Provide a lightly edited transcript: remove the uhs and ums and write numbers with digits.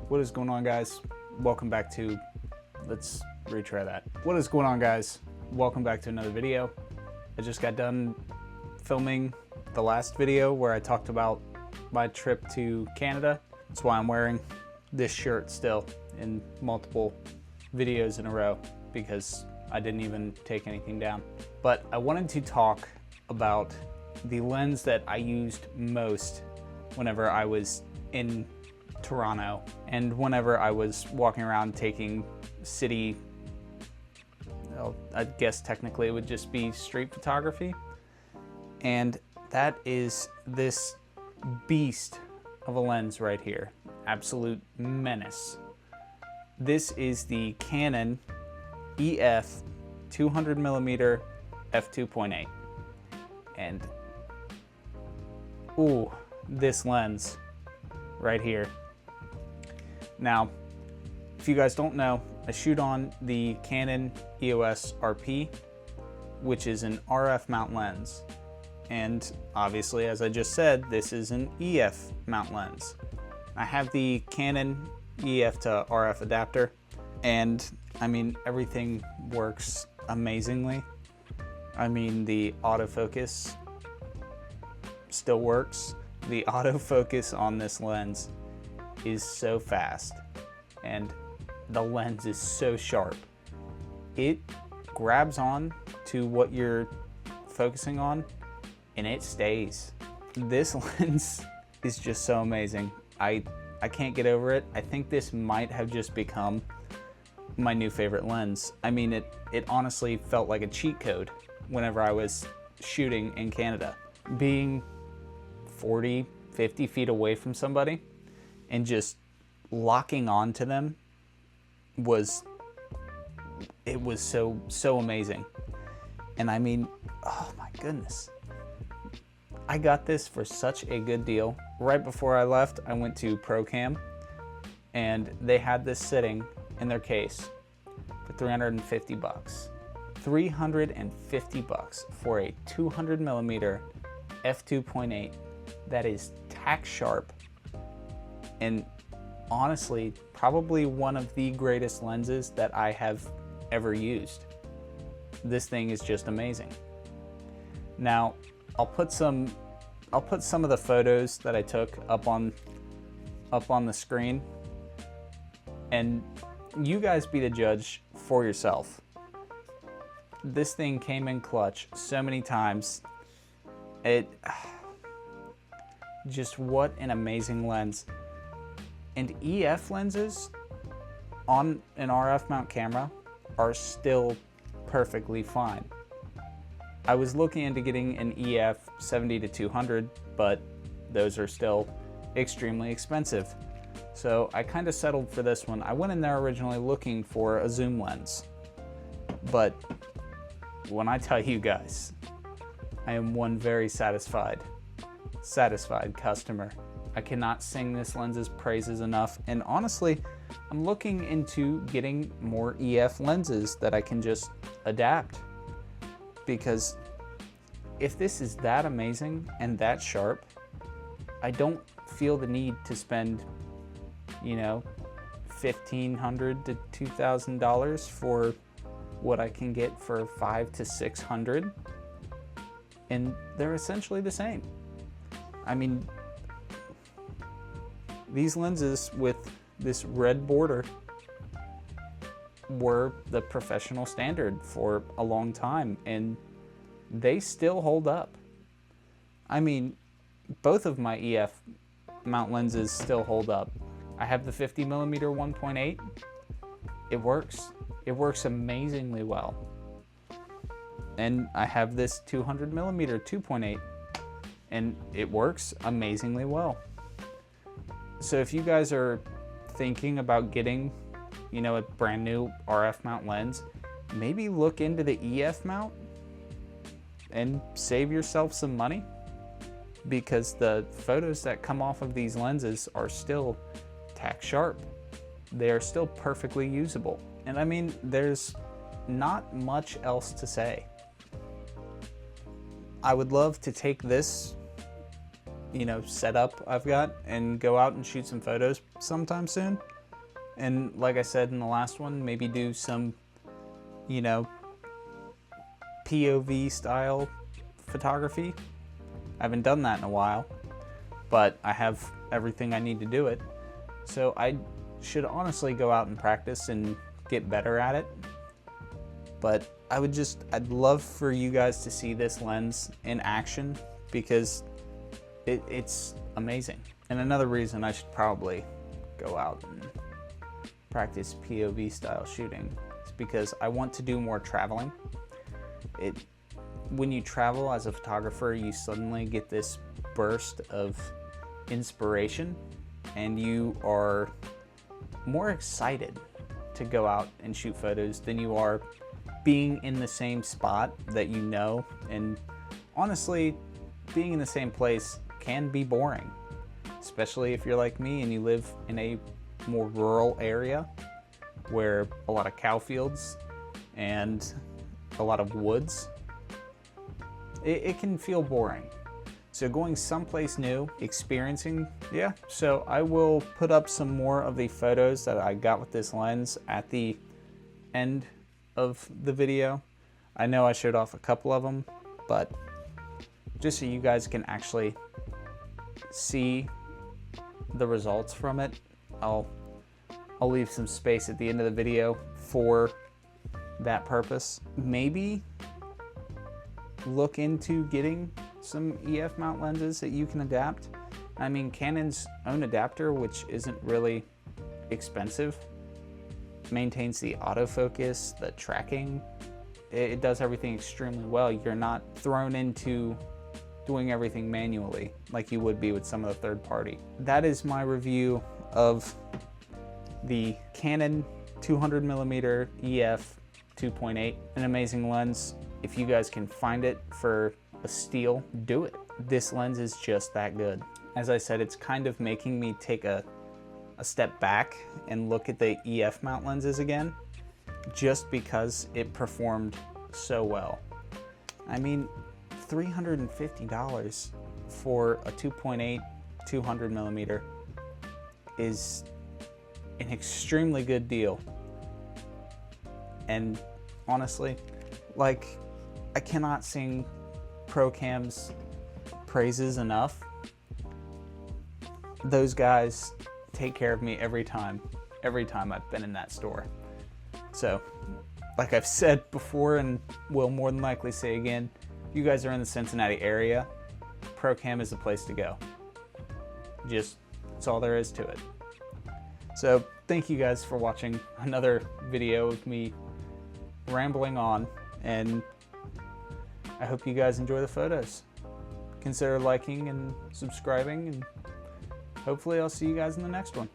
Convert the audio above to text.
What is going on, guys? Welcome back to, let's retry that. What is going on, guys? Welcome back to another video. I just got done filming the last video where I talked about my trip to Canada. That's why I'm wearing this shirt still in multiple videos in a row, because I didn't even take anything down. But I wanted to talk about the lens that I used most whenever I was in Toronto and whenever I was walking around taking city, well, I guess technically it would just be street photography. And that is this beast of a lens right here. Absolute menace. This is the Canon EF 200mm f2.8. And ooh, this lens right here. Now, if you guys don't know, I shoot on the Canon EOS RP, which is an RF mount lens. And obviously, as I just said, this is an EF mount lens. I have the Canon EF to RF adapter, and I mean, everything works amazingly. I mean, the autofocus still works. The autofocus on this lens is so fast, and the lens is so sharp. It grabs on to what you're focusing on and it stays. This lens is just so amazing. I can't get over it. I think this might have just become my new favorite lens. I mean, it honestly felt like a cheat code whenever I was shooting in Canada. Being 40, 50 feet away from somebody and just locking on to them was so amazing. And I mean, oh my goodness. I got this for such a good deal. Right before I left, I went to ProCam and they had this sitting in their case for 350 bucks. 350 bucks for a 200mm f2.8 that is tack sharp, and honestly probably one of the greatest lenses that I have ever used. This thing is just amazing. Now I'll put some of the photos that I took up on the screen, and you guys be the judge for yourself. This thing came in clutch so many times. Just what an amazing lens. And EF lenses on an RF mount camera are still perfectly fine. I was looking into getting an EF 70-200, but those are still extremely expensive. So I kind of settled for this one. I went in there originally looking for a zoom lens, but when I tell you guys, I am one very satisfied customer. I cannot sing this lens's praises enough, and honestly, I'm looking into getting more EF lenses that I can just adapt, because if this is that amazing and that sharp, I don't feel the need to spend, you know, $1,500 to $2,000 for what I can get for $500 to $600, and they're essentially the same. I mean, these lenses with this red border were the professional standard for a long time, and they still hold up. I mean, both of my EF mount lenses still hold up. I have the 50mm 1.8. It works. It works amazingly well. And I have this 200mm 2.8, and it works amazingly well. So if you guys are thinking about getting, you know, a brand new RF mount lens, maybe look into the EF mount and save yourself some money, because the photos that come off of these lenses are still tack sharp. They are still perfectly usable. And I mean, there's not much else to say. I would love to take this, you know, setup I've got and go out and shoot some photos sometime soon. And like I said in the last one, maybe do some, you know, POV style photography. I haven't done that in a while, but I have everything I need to do it. So I should honestly go out and practice and get better at it. But I'd love for you guys to see this lens in action, because it's amazing. And another reason I should probably go out and practice POV style shooting is because I want to do more traveling. When you travel as a photographer, you suddenly get this burst of inspiration and you are more excited to go out and shoot photos than you are being in the same spot that you know. And honestly, being in the same place can be boring, especially if you're like me and you live in a more rural area where a lot of cow fields and a lot of woods. It can feel boring. So going someplace new, experiencing, yeah. So I will put up some more of the photos that I got with this lens at the end of the video. I know I showed off a couple of them, but just so you guys can actually see the results from it, I'll leave some space at the end of the video for that purpose. Maybe look into getting some EF mount lenses that you can adapt. I mean, Canon's own adapter, which isn't really expensive, maintains the autofocus, the tracking. It does everything extremely well. You're not thrown into doing everything manually like you would be with some of the third party. That is my review of the Canon 200mm EF 2.8, an amazing lens. If you guys can find it for a steal, do it. This lens is just that good. As I said, it's kind of making me take a step back and look at the EF mount lenses again, just because it performed so well. I mean, $350 for a 2.8 200mm is an extremely good deal. And honestly, like, I cannot sing Procam's praises enough. Those guys take care of me every time I've been in that store. So, like I've said before and will more than likely say again, if you guys are in the Cincinnati area, Procam is the place to go. Just, that's all there is to it. So, thank you guys for watching another video of me rambling on, and I hope you guys enjoy the photos. Consider liking and subscribing, and hopefully I'll see you guys in the next one.